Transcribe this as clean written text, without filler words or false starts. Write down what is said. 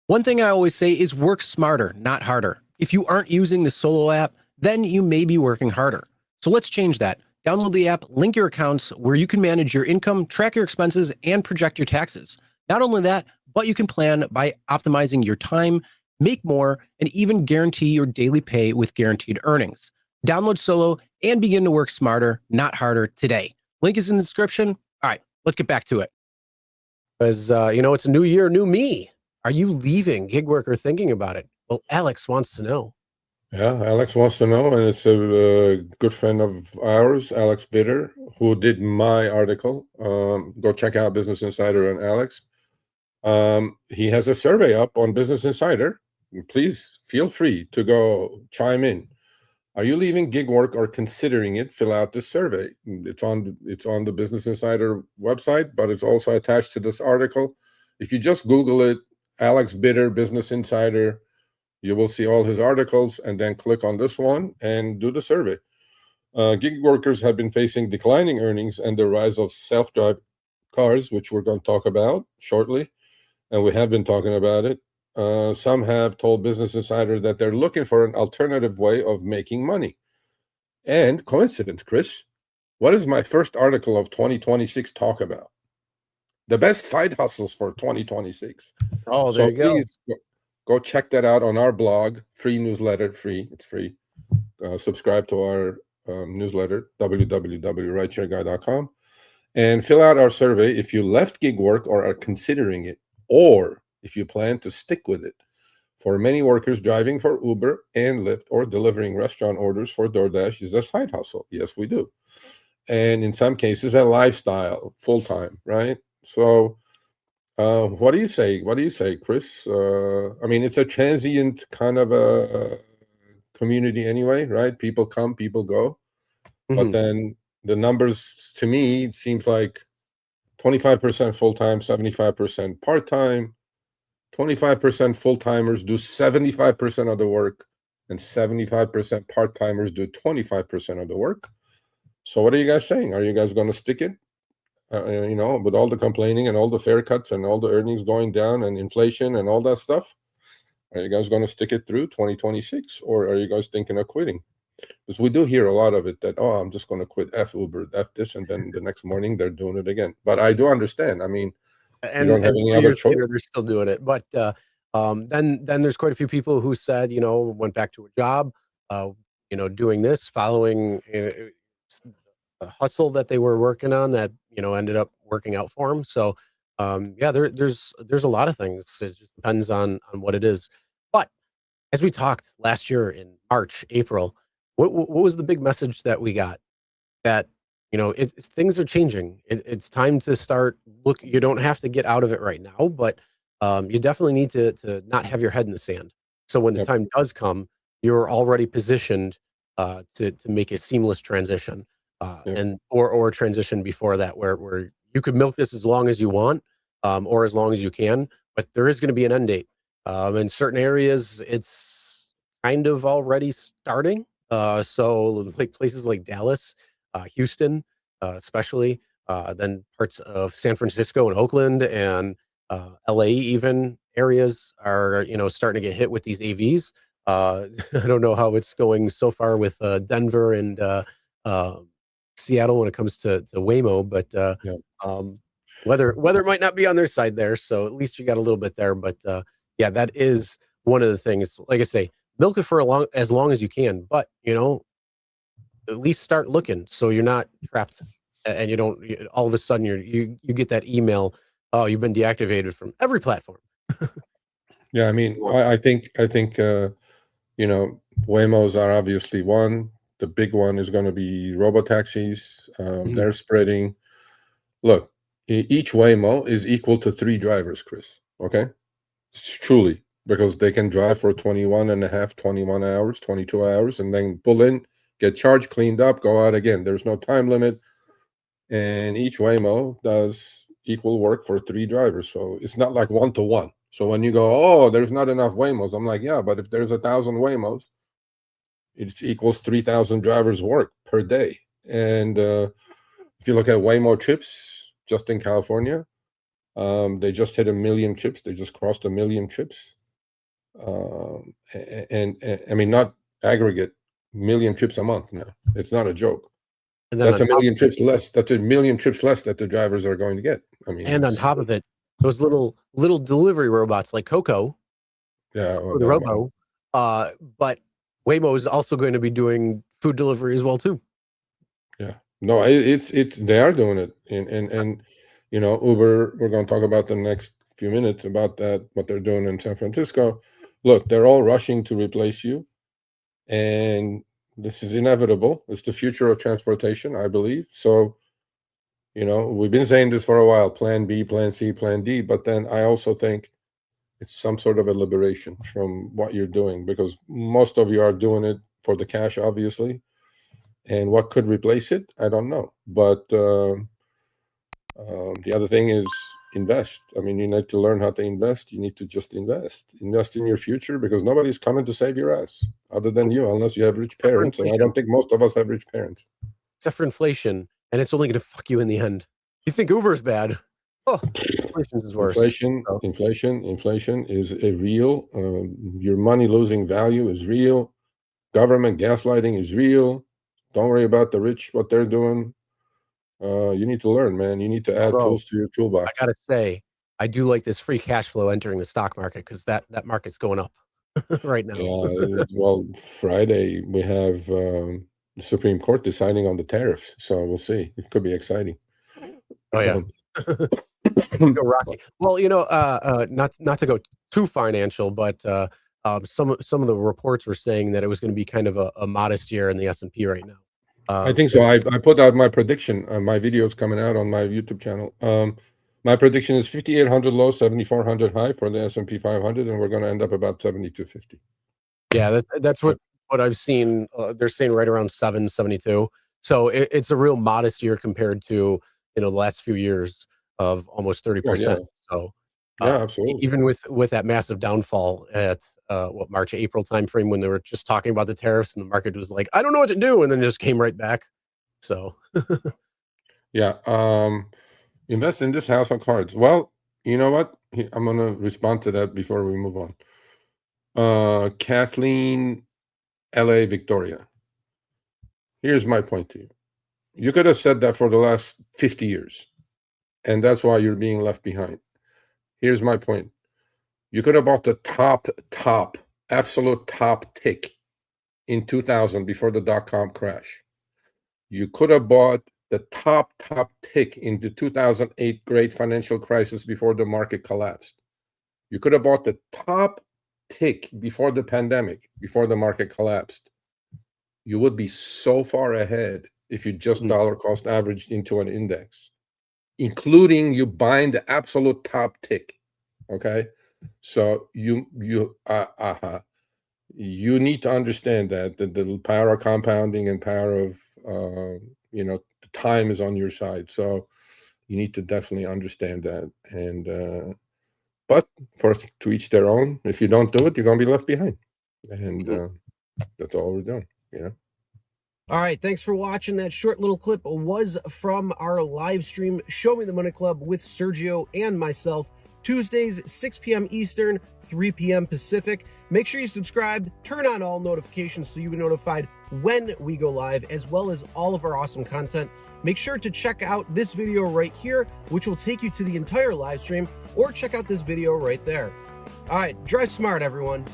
One thing I always say is work smarter, not harder. If you aren't using the Solo app, then you may be working harder. So let's change that. Download the app, link your accounts where you can manage your income, track your expenses, and project your taxes. Not only that, but you can plan by optimizing your time, make more, and even guarantee your daily pay with guaranteed earnings. Download Solo and begin to work smarter, not harder today. Link is in the description. All right, let's get back to it. Because, it's a new year, new me. Are you leaving gig work or thinking about it? Well, Alex wants to know. Yeah, Alex wants to know, and it's a good friend of ours, Alex Bitter, who did my article. Go check out Business Insider and Alex. He has a survey up on Business Insider. Please feel free to go chime in. Are you leaving gig work or considering it? Fill out this survey. It's on the Business Insider website, but it's also attached to this article. If you just Google it, Alex Bitter, Business Insider, you will see all his articles, and then click on this one and do the survey. Gig workers have been facing declining earnings and the rise of self-drive cars, which we're going to talk about shortly, and we have been talking about it. Some have told Business Insider that they're looking for an alternative way of making money. And coincidence, Chris, what is my first article of 2026 talk about? The best side hustles for 2026. Oh, there you go. Please go check that out on our blog, free newsletter, it's free. Subscribe to our newsletter, www.rideshareguy.com, and fill out our survey if you left gig work or are considering it, or if you plan to stick with it. For many workers, driving for Uber and Lyft or delivering restaurant orders for DoorDash is a side hustle. Yes, we do. And in some cases, a lifestyle, full-time, right? So what do you say? What do you say, Chris? I mean, it's a transient kind of a community anyway, right? People come, people go. But then the numbers, to me, it seems like 25% full-time, 75% part-time. 25% full-timers do 75% of the work, and 75% part-timers do 25% of the work. So what are you guys saying? Are you guys going to stick it? With all the complaining and all the fare cuts and all the earnings going down and inflation and all that stuff, are you guys going to stick it through 2026, or are you guys thinking of quitting? Because we do hear a lot of it that, I'm just going to quit F Uber, F this, and then the next morning they're doing it again. But I do understand. I mean, and you don't have any other choice. later, they're still doing it. But then there's quite a few people who said, went back to a job, doing this, following a hustle that they were working on that, ended up working out for them. So, there's a lot of things. It just depends on what it is. But as we talked last year in March, April, what was the big message that we got? That things are changing. It's time to start look. You don't have to get out of it right now, but you definitely need to not have your head in the sand. So when the time does come, you're already positioned to make a seamless transition, and or transition before that, where you could milk this as long as you want, or as long as you can, but there is going to be an end date. In certain areas, it's kind of already starting. So like places like Dallas, Houston, especially, then parts of San Francisco and Oakland and LA, even areas are starting to get hit with these AVs. I don't know how it's going so far with Denver and Seattle when it comes to Waymo, but weather might not be on their side there, so at least you got a little bit there. But that is one of the things. Like I say, milk it for as long as you can, but at least start looking so you're not trapped, and you don't all of a sudden you get that email, oh, you've been deactivated from every platform. I mean, I think Waymos are obviously one. The big one is going to be robotaxis. They're spreading. Look, each Waymo is equal to 3 drivers, Chris. Okay, truly, because they can drive for 21 hours, 22 hours, and then pull in, get charged, cleaned up, go out again. There's no time limit. And each Waymo does equal work for 3 drivers. So it's not like 1-to-1. So when you go, oh, there's not enough Waymos, I'm like, yeah, but if there's 1,000 Waymos, it equals 3,000 drivers work per day. And if you look at Waymo trips just in California, they just hit 1 million trips. They just crossed 1 million trips. and I mean, not aggregate, million trips a month now. It's not a joke. And then That's a on top million of it, trips less. That's a million trips less that the drivers are going to get. I mean, and on top of it, those little delivery robots like Coco yeah, or the Robo, but Waymo is also going to be doing food delivery as well too. Yeah, no, it's they are doing it, and you know, Uber. We're going to talk about the next few minutes about that, what they're doing in San Francisco. Look, they're all rushing to replace you, and this is inevitable. It's the future of transportation, I believe. So, you know, we've been saying this for a while: Plan B, Plan C, Plan D. But then I also think it's some sort of a liberation from what you're doing, because most of you are doing it for the cash, obviously. And what could replace it? I don't know. But the other thing is invest. I mean, you need to learn how to invest. You need to just invest. Invest in your future, because nobody's coming to save your ass other than you, unless you have rich parents. And I don't think most of us have rich parents. Except for inflation, and it's only going to fuck you in the end. You think Uber's bad? Oh, inflation is worse. Inflation is a real. Your money losing value is real. Government gaslighting is real. Don't worry about the rich, what they're doing. You need to learn, man. You need to add tools to your toolbox. I gotta say, I do like this free cash flow entering the stock market, because that market's going up right now. Yeah, well, Friday we have the Supreme Court deciding on the tariffs, so we'll see. It could be exciting. Oh yeah. Go Rocky. Well, you know, not to go too financial, but some of the reports were saying that it was going to be kind of a modest year in the S&P right now. I think so. I put out my prediction. My video's coming out on my YouTube channel. My prediction is 5,800 low, 7,400 high for the S&P 500, and we're going to end up about 7,250. Yeah, that's what I've seen. They're saying right around 772. So it's a real modest year compared to, you know, the last few years of almost 30%. So yeah, absolutely. Even with that massive downfall at March, April timeframe, when they were just talking about the tariffs and the market was like, I don't know what to do, and then just came right back. So yeah, invest in this house of cards. Well, you know what? I'm going to respond to that before we move on. Kathleen, LA, Victoria. Here's my point to you. You could have said that for the last 50 years, and that's why you're being left behind. Here's my point. You could have bought the absolute top tick in 2000 before the dot-com crash. You could have bought the top tick in the 2008 great financial crisis before the market collapsed. You could have bought the top tick before the pandemic, before the market collapsed. You would be so far ahead if you just dollar cost averaged into an index, including you buying the absolute top tick. Okay, so you need to understand that the power of compounding and power of you know, time is on your side. So you need to definitely understand that. And but first, to each their own. If you don't do it, you're gonna be left behind, and that's all we're doing. You know. All right, thanks for watching. That short little clip was from our live stream, Show Me the Money Club with Sergio and myself, Tuesdays, 6 p.m. Eastern, 3 p.m. Pacific. Make sure you subscribe, turn on all notifications so you'll be notified when we go live, as well as all of our awesome content. Make sure to check out this video right here, which will take you to the entire live stream, or check out this video right there. All right, drive smart, everyone.